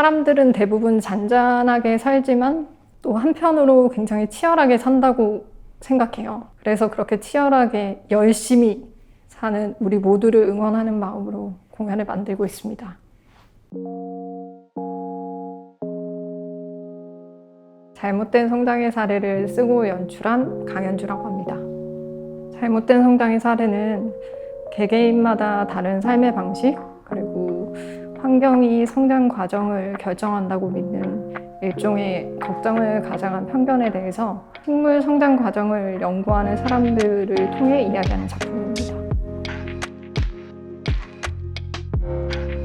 사람들은 대부분 잔잔하게 살지만 또 한편으로 굉장히 치열하게 산다고 생각해요. 그래서 그렇게 치열하게 열심히 사는 우리 모두를 응원하는 마음으로 공연을 만들고 있습니다. 잘못된 성장의 사례를 쓰고 연출한 강현주라고 합니다. 잘못된 성장의 사례는 개개인마다 다른 삶의 방식, 그리고 환경이 성장 과정을 결정한다고 믿는 일종의 걱정을 가장한 편견에 대해서 식물 성장 과정을 연구하는 사람들을 통해 이야기하는 작품입니다.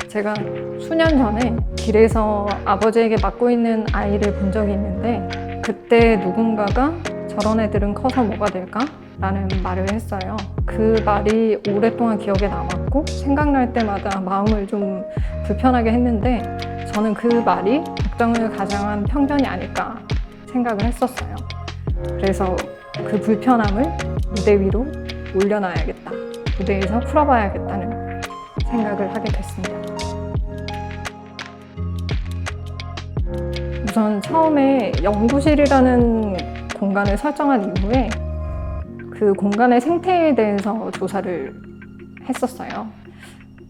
제가 수년 전에 길에서 아버지에게 맡고 있는 아이를 본 적이 있는데 그때 누군가가 저런 애들은 커서 뭐가 될까? 라는 말을 했어요. 그 말이 오랫동안 기억에 남았고 생각날 때마다 마음을 좀 불편하게 했는데 저는 그 말이 걱정을 가장한 편견이 아닐까 생각을 했었어요. 그래서 그 불편함을 무대 위로 올려놔야겠다. 무대에서 풀어봐야겠다는 생각을 하게 됐습니다. 우선 처음에 연구실이라는 공간을 설정한 이후에 그 공간의 생태에 대해서 조사를 했었어요.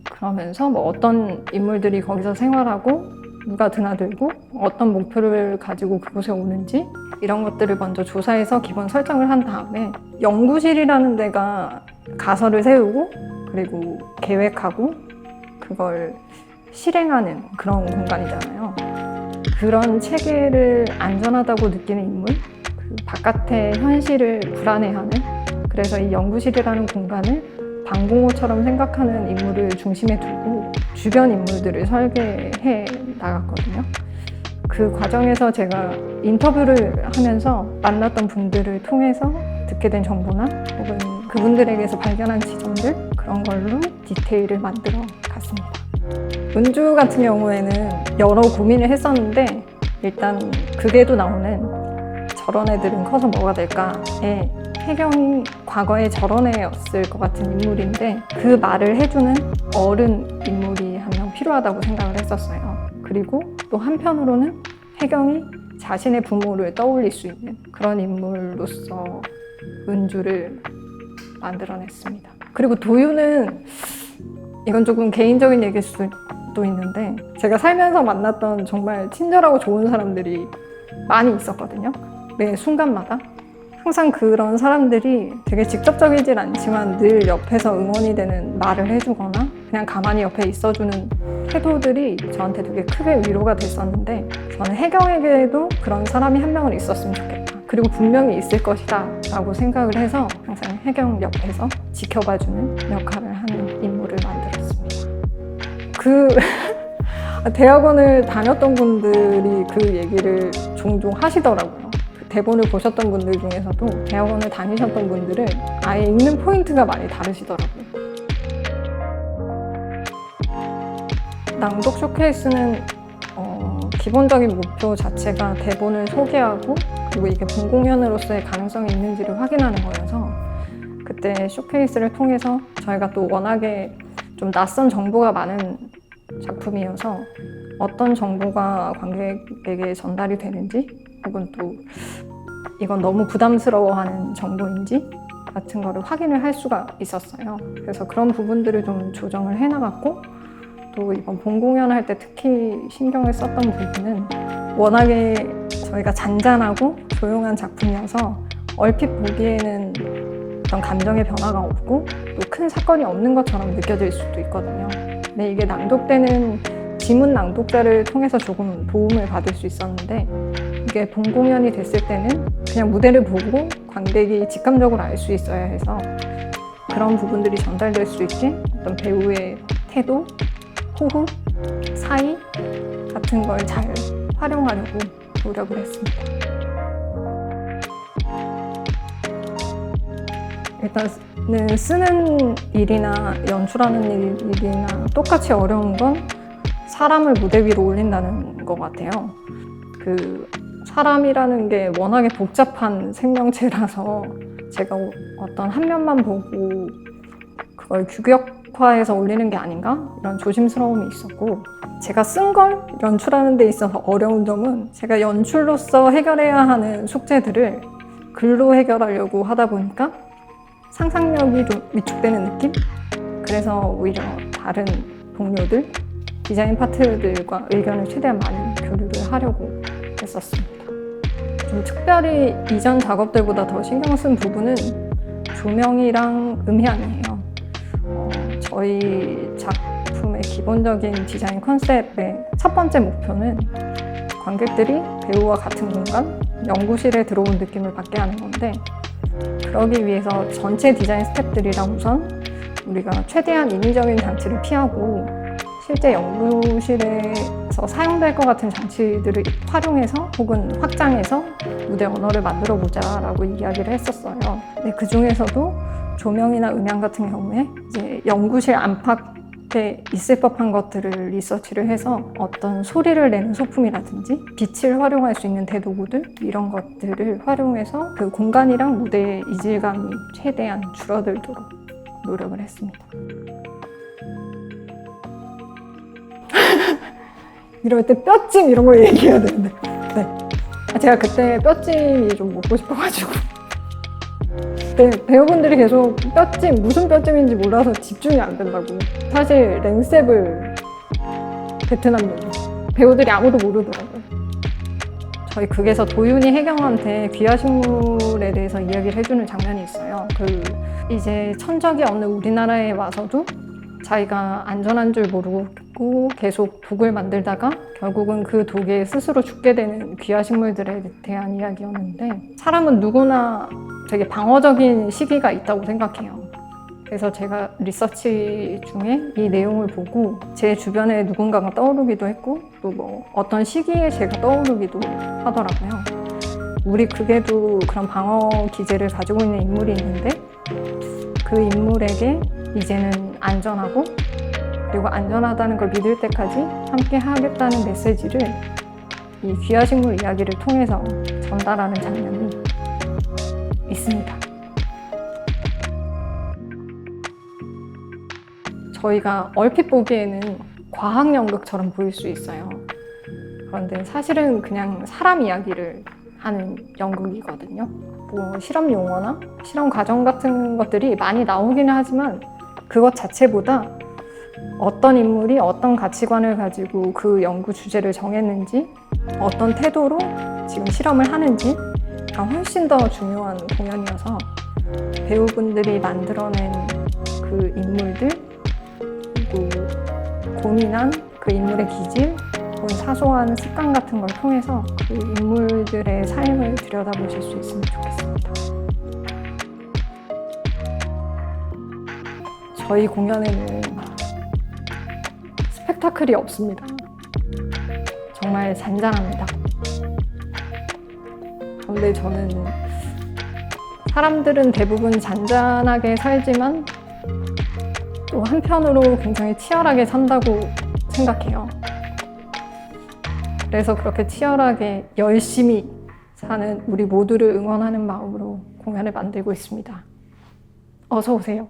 그러면서 뭐 어떤 인물들이 거기서 생활하고 누가 드나들고 어떤 목표를 가지고 그곳에 오는지 이런 것들을 먼저 조사해서 기본 설정을 한 다음에 연구실이라는 데가 가설을 세우고 그리고 계획하고 그걸 실행하는 그런 공간이잖아요. 그런 체계를 안전하다고 느끼는 인물, 그 바깥의 현실을 불안해하는, 그래서 이 연구실이라는 공간을 방공호처럼 생각하는 인물을 중심에 두고 주변 인물들을 설계해 나갔거든요. 그 과정에서 제가 인터뷰를 하면서 만났던 분들을 통해서 듣게 된 정보나 혹은 그분들에게서 발견한 지점들, 그런 걸로 디테일을 만들어 갔습니다. 은주 같은 경우에는 여러 고민을 했었는데 일단 극에도 나오는 저런 애들은 커서 뭐가 될까에 혜경이 과거에 저런 애였을 것 같은 인물인데 그 말을 해주는 어른 인물이 한 명 필요하다고 생각을 했었어요. 그리고 또 한편으로는 혜경이 자신의 부모를 떠올릴 수 있는 그런 인물로서 은주를 만들어냈습니다. 그리고 도유는 이건 조금 개인적인 얘기일 수도 있는데 제가 살면서 만났던 정말 친절하고 좋은 사람들이 많이 있었거든요. 매 순간마다. 항상 그런 사람들이 되게 직접적이진 않지만 늘 옆에서 응원이 되는 말을 해주거나 그냥 가만히 옆에 있어주는 태도들이 저한테 되게 크게 위로가 됐었는데 저는 혜경에게도 그런 사람이 한 명은 있었으면 좋겠다. 그리고 분명히 있을 것이다 라고 생각을 해서 항상 혜경 옆에서 지켜봐주는 역할을 하는 인물을 만들었습니다. 대학원을 다녔던 분들이 그 얘기를 종종 하시더라고요. 대본을 보셨던 분들 중에서도 대학원을 다니셨던 분들은 아예 읽는 포인트가 많이 다르시더라고요. 낭독 쇼케이스는 기본적인 목표 자체가 대본을 소개하고 그리고 이게 본공연으로서의 가능성이 있는지를 확인하는 거여서 그때 쇼케이스를 통해서 저희가 또 워낙에 좀 낯선 정보가 많은 작품이어서 어떤 정보가 관객에게 전달이 되는지 혹은 또 이건 너무 부담스러워하는 정보인지 같은 거를 확인을 할 수가 있었어요. 그래서 그런 부분들을 좀 조정을 해나갔고 또 이번 본공연할 때 특히 신경을 썼던 부분은 워낙에 저희가 잔잔하고 조용한 작품이어서 얼핏 보기에는 어떤 감정의 변화가 없고 또 큰 사건이 없는 것처럼 느껴질 수도 있거든요. 근데 이게 낭독되는 지문 낭독자를 통해서 조금 도움을 받을 수 있었는데 이게 본공연이 됐을 때는 그냥 무대를 보고 관객이 직감적으로 알 수 있어야 해서 그런 부분들이 전달될 수 있게 어떤 배우의 태도, 호흡, 사이 같은 걸 잘 활용하려고 노력을 했습니다. 일단은 쓰는 일이나 연출하는 일이나 똑같이 어려운 건 사람을 무대 위로 올린다는 것 같아요. 그 사람이라는 게 워낙에 복잡한 생명체라서 제가 어떤 한 면만 보고 그걸 규격화해서 올리는 게 아닌가? 이런 조심스러움이 있었고 제가 쓴 걸 연출하는 데 있어서 어려운 점은 제가 연출로서 해결해야 하는 숙제들을 글로 해결하려고 하다 보니까 상상력이 좀 위축되는 느낌? 그래서 오히려 다른 동료들, 디자인 파트들과 의견을 최대한 많이 교류를 하려고 했었습니다. 좀 특별히 이전 작업들보다 더 신경 쓴 부분은 조명이랑 음향이에요. 저희 작품의 기본적인 디자인 컨셉의 첫 번째 목표는 관객들이 배우와 같은 공간, 연구실에 들어온 느낌을 받게 하는 건데, 그러기 위해서 전체 디자인 스태프들이랑 우선 우리가 최대한 인위적인 장치를 피하고 실제 연구실에서 사용될 것 같은 장치들을 활용해서 혹은 확장해서 무대 언어를 만들어 보자라고 이야기를 했었어요. 근데 그 중에서도 조명이나 음향 같은 경우에 이제 연구실 안팎에 있을 법한 것들을 리서치를 해서 어떤 소리를 내는 소품이라든지 빛을 활용할 수 있는 대도구들 이런 것들을 활용해서 그 공간이랑 무대의 이질감이 최대한 줄어들도록 노력을 했습니다. 이럴 때 뼈찜 이런 걸 얘기해야 되는데 네. 제가 그때 뼈찜이 좀 먹고 싶어가지고 네, 배우분들이 계속 뼈찜, 무슨 뼈찜인지 몰라서 집중이 안 된다고. 사실 랭셉을 베트남 요리 배우들이 아무도 모르더라고요. 저희 극에서 도윤이 혜경한테 귀하식물에 대해서 이야기를 해주는 장면이 있어요. 이제 천적이 없는 우리나라에 와서도 자기가 안전한 줄 모르고 계속 독을 만들다가 결국은 그 독에 스스로 죽게 되는 귀하식물들에 대한 이야기였는데, 사람은 누구나 되게 방어적인 시기가 있다고 생각해요. 그래서 제가 리서치 중에 이 내용을 보고 제 주변에 누군가가 떠오르기도 했고 또 뭐 어떤 시기에 제가 떠오르기도 하더라고요. 우리 극에도 그런 방어 기제를 가지고 있는 인물이 있는데, 그 인물에게 이제는 안전하고 그리고 안전하다는 걸 믿을 때까지 함께 하겠다는 메시지를 이 귀하식물 이야기를 통해서 전달하는 장면이 있습니다. 저희가 얼핏 보기에는 과학 연극처럼 보일 수 있어요. 그런데 사실은 그냥 사람 이야기를 하는 연극이거든요. 뭐 실험 용어나 실험 과정 같은 것들이 많이 나오기는 하지만 그것 자체보다 어떤 인물이 어떤 가치관을 가지고 그 연구 주제를 정했는지, 어떤 태도로 지금 실험을 하는지가 훨씬 더 중요한 공연이어서 배우분들이 만들어낸 그 인물들, 그리고 고민한 그 인물의 기질, 혹은 사소한 습관 같은 걸 통해서 그 인물들의 삶을 들여다보실 수 있으면 좋겠습니다. 저희 공연에는 스펙타클이 없습니다. 정말 잔잔합니다. 그런데 저는 사람들은 대부분 잔잔하게 살지만 또 한편으로 굉장히 치열하게 산다고 생각해요. 그래서 그렇게 치열하게 열심히 사는 우리 모두를 응원하는 마음으로 공연을 만들고 있습니다. 어서 오세요.